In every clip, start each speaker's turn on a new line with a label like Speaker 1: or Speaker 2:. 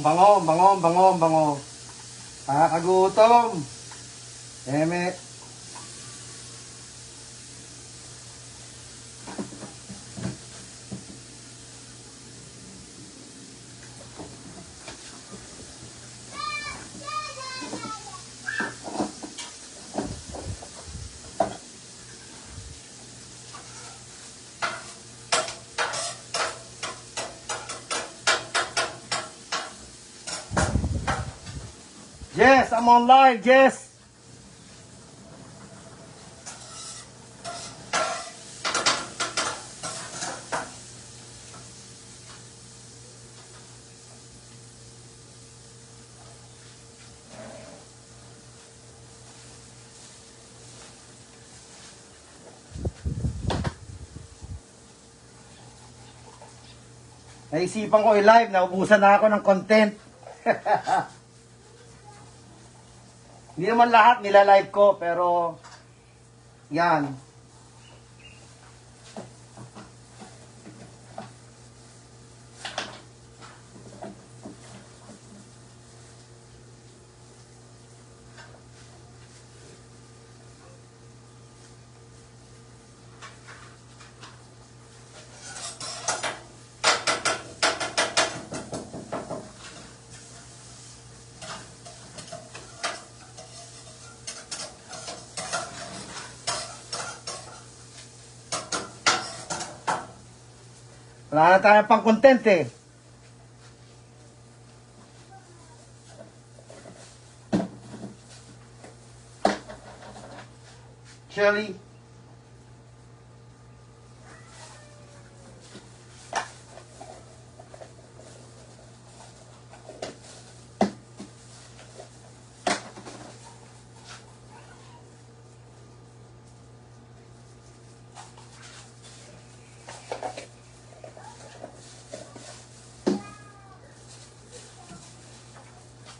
Speaker 1: bango, bango, bango, bango. Nakakagutom. Eme. Jess, I'm on live, Jess. Naisipan ko i-live, naubusan na ako ng content. Hindi naman lahat nila-live ko, pero yan. Wala na tayo pang content eh. Shelly.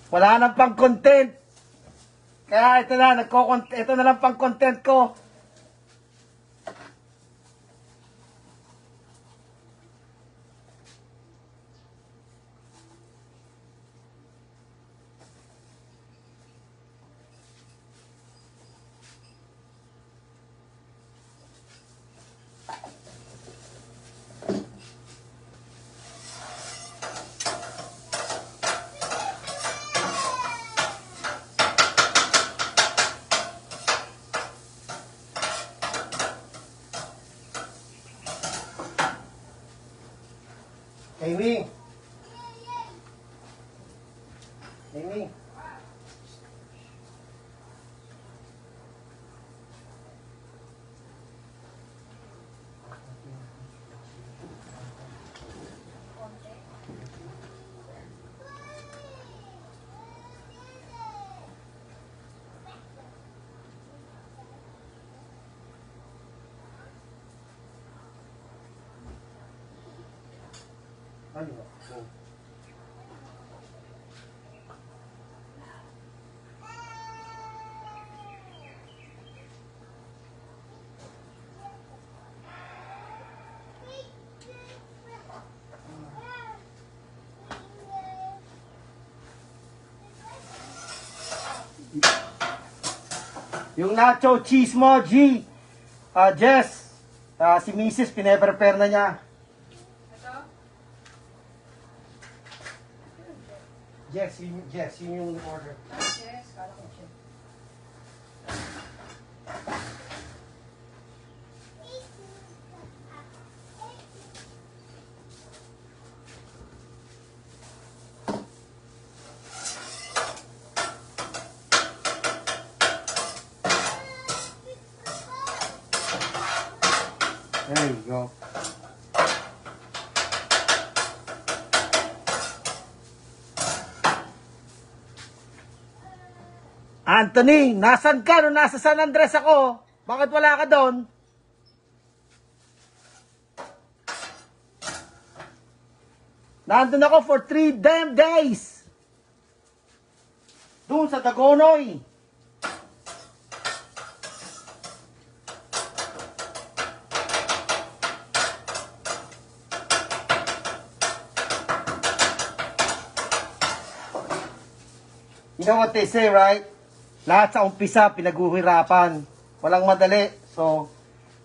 Speaker 1: Wala nang pang content. Kaya ito na, ito na lang pang content ko. Amy. Amy. Ano ba? Yung nacho cheese mo, G. Jess. Si Mrs. pinaprepare na niya. Jess, yun yung order.
Speaker 2: Yes, kala ko siya.
Speaker 1: There you go. Anthony, nasan ka? No, nasa San Andres ako. Bakit wala ka doon? Nandun ako for 3 damn days. Doon sa Dagonoy. You know what they say, right? Lahat sa umpisa, pinaguhirapan. Walang madali. So,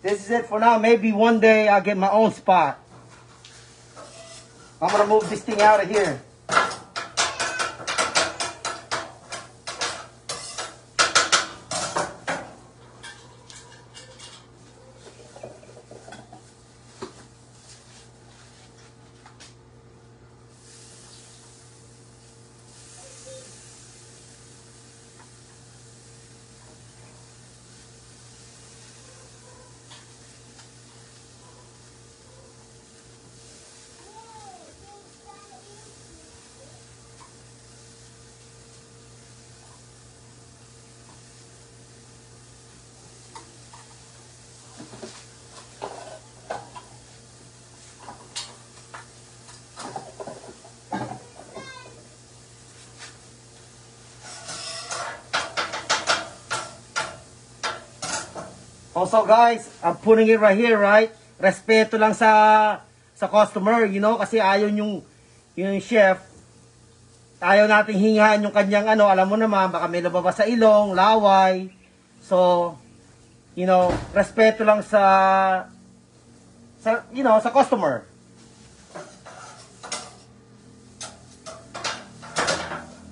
Speaker 1: this is it for now. Maybe one day I'll get my own spot. I'm gonna move this thing out of here. Also guys, I'm putting it right here, right? Respeto lang sa customer, you know, kasi ayaw yung chef, ayaw nating hingahan yung kanyang ano, alam mo naman, baka may lumabas sa ilong, laway. So, you know, respeto lang sa you know, sa customer.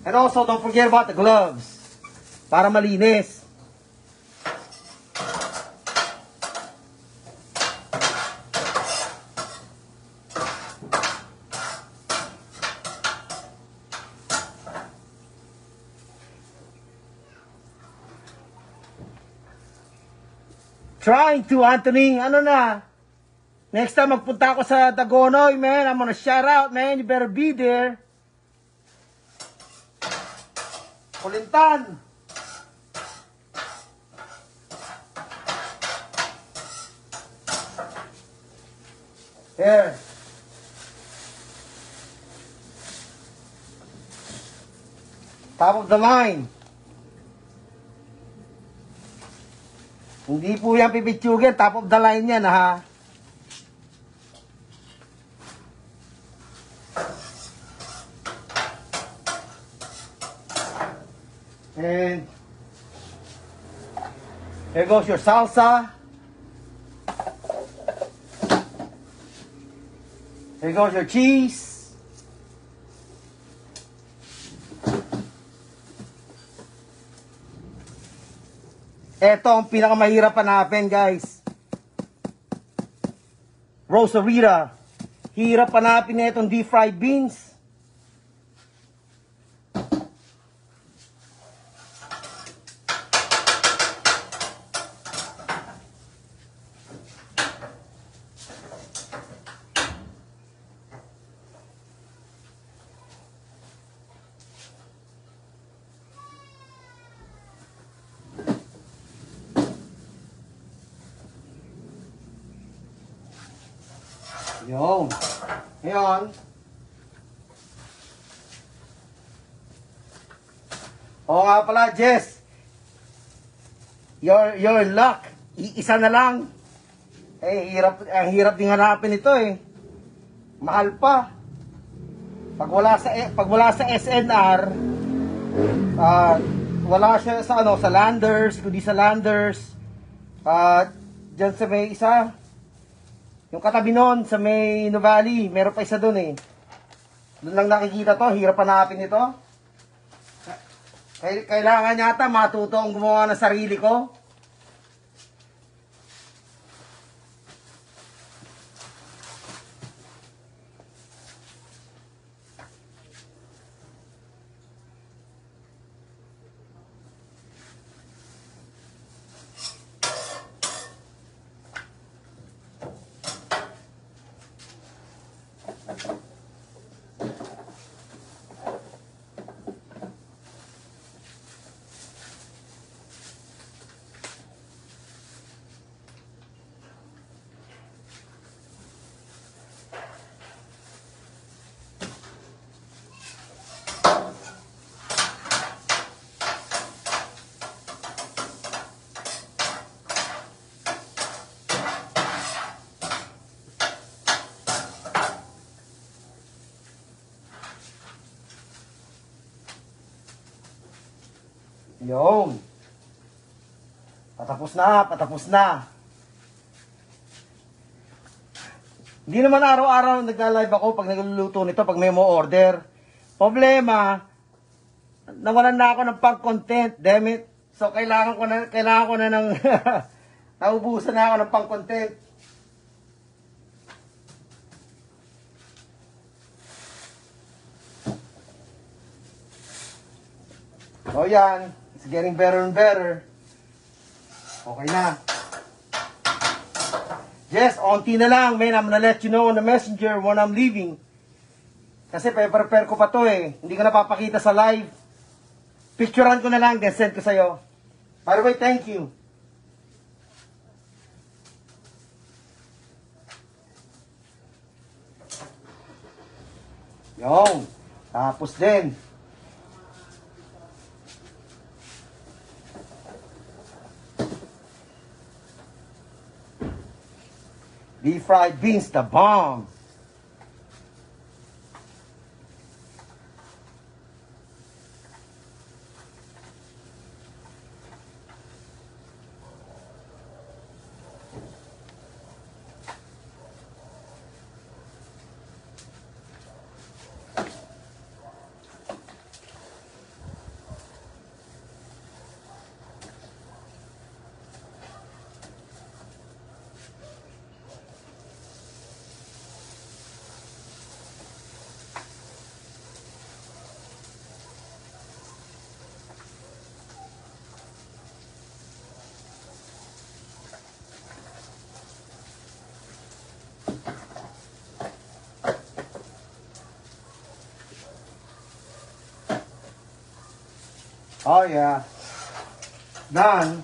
Speaker 1: And also, don't forget about the gloves para malinis. Trying to, Anthony, ano na, next time magpunta ako sa Dagonoy, man, I'm gonna shout out, man, you better be there. Kulintan. Here. Top of the line. Hindi po yan pipitsugin, top of the line yan, ha. And here goes your salsa. Here goes your cheese. Ito ang pinakamahirap hanapin, guys. Rosarita. Hirap hanapin na itong deep fried beans. Yun. Ngayon. Oo nga pala, Jess. Your luck. Isa na lang. Eh, ang hirap din hanapin ito eh. Mahal pa. Pag wala sa SNR, wala siya sa ano, sa Landers, kundi sa Landers. Diyan sa may isa. Yung katabi nun, sa may Nuvali, meron pa isa dun eh. Doon lang nakikita to, hirap hanapin ito. Kailangan yata matuto ang gumawa ng sarili ko. Yun. Patapos na, patapos na. Hindi naman araw-araw nagla-live ako pag nagluluto nito, pag may mo order. Problema, nawalan na ako ng pang-content, damn it. So kailangan ko na ng naubusan na ako ng pang-content. So yan, it's getting better and better. Okay na. Yes, onti na lang, man. I'm gonna let you know on the messenger when I'm leaving. Kasi prepare ko pa to eh. Hindi ko na papakita sa live. Picturean ko na lang, then send ko sa'yo. By the way, thank you. Yung. Tapos din. Deep fried beans, the bomb. Oh yeah. Done.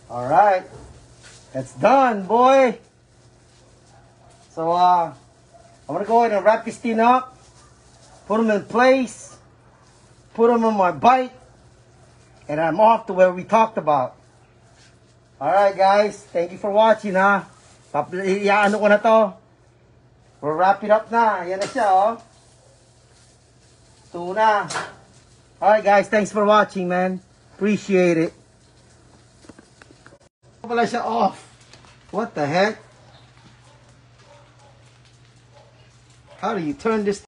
Speaker 1: All right. It's done, boy. So I'm gonna go ahead and wrap this thing up, put them in place, put them on my bike, and I'm off to where we talked about. All right, guys. Thank you for watching, ha. Iyaano ko na to. We'll wrap it up na. Yan na siya, oh. Ito na. Alright, guys. Thanks for watching, man. Appreciate it. Wala siya off. What the heck? How do you turn this